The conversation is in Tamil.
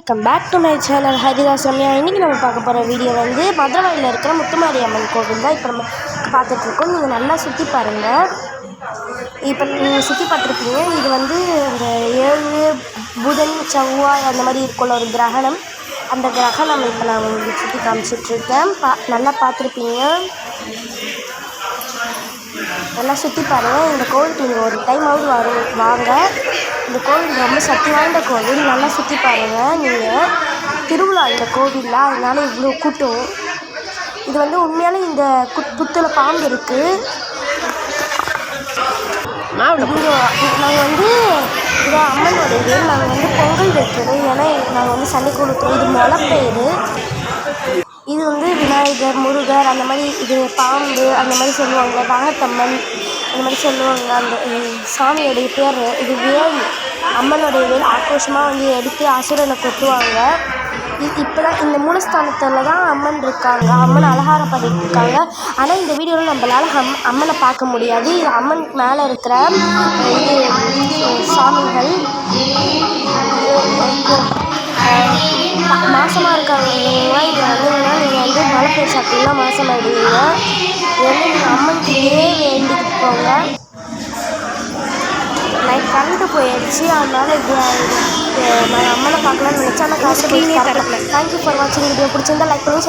Welcome back to my channel Haridas Ramya. இன்றைக்கி நம்ம பார்க்க போகிற வீடியோ வந்து மதுரவாயில் இருக்கிற முத்துமாரி அம்மன் கோவில் தான் இப்போ நம்ம பார்த்துட்ருக்கோம். நீங்கள் நல்லா சுற்றி பாருங்கள். இப்போ நீங்கள் சுற்றி பார்த்துருப்பீங்க. இது வந்து இந்த 7 புதன் செவ்வாய் அந்த மாதிரி இருக்குள்ள ஒரு கிரகணம். அந்த கிரகணம் இப்போ நான் உங்களுக்கு சுற்றி காமிச்சிட்ருக்கேன். நல்லா பார்த்துருப்பீங்க. நல்லா சுற்றி பாருங்கள். இந்த கோவிலுக்கு நீங்கள் ஒரு டைமாவது வாங்க. இந்த கோவில் ரொம்ப சக்தி வாய்ந்த கோவில். நல்லா சுற்றி பாருங்கள். நீங்கள் திருவிழா இந்த கோவிலில், அதனால் இவ்வளோ கூட்டம். இது வந்து உண்மையாலே இந்த புத்தில் பாம்பு இருக்குது. நாங்கள் வந்து இதை அம்மனுடைய வேல். நாங்கள் வந்து பொங்கல் வைக்கிறோம். ஏன்னா நாங்கள் வந்து சண்டை கொடுக்குறோம். இது முளைப்பயிறு. இது வந்து விநாயகர், முருகர் அந்த மாதிரி, இது பாம்பு அந்த மாதிரி சொல்லுவாங்க. நாகத்தம்மன் அந்த மாதிரி சொல்லுவாங்க. அந்த சாமியோடைய பேர் இது வேல். அம்மனுடைய வேல் ஆக்ரோஷமாக வந்து எடுத்து அசுரனை கொட்டுவாங்க. இப்போ தான் இந்த மூலஸ்தானத்தில் தான் அம்மன் இருக்காங்க. அம்மன் அலங்காரம் பண்ணியிருக்காங்க. ஆனால் இந்த வீடியோவில் நம்மளால் அம்மனை பார்க்க முடியாது. இது அம்மன் மேலே இருக்கிற இது சாமிகள். மாசமாக இருக்காங்கலாம் இங்கே வந்தீங்கன்னா நீங்கள் வந்து மழை பெய்ய சாப்பிட்டீங்கன்னா மாசமாகிடுவீங்க. இது வந்து நீங்கள் அம்மன்கிட்டே வேண்டிக்கிட்டு போங்க. நைட் கரண்ட்டு போயிடுச்சு, அதனால் நான் அம்மனை பார்க்கலான்னு நினச்சேன். ஆனால் காசு போய் தரல. தேங்க்யூ ஃபார் வாட்சிங். வீடியோ பிடிச்சிருந்தா லைக் பண்ணி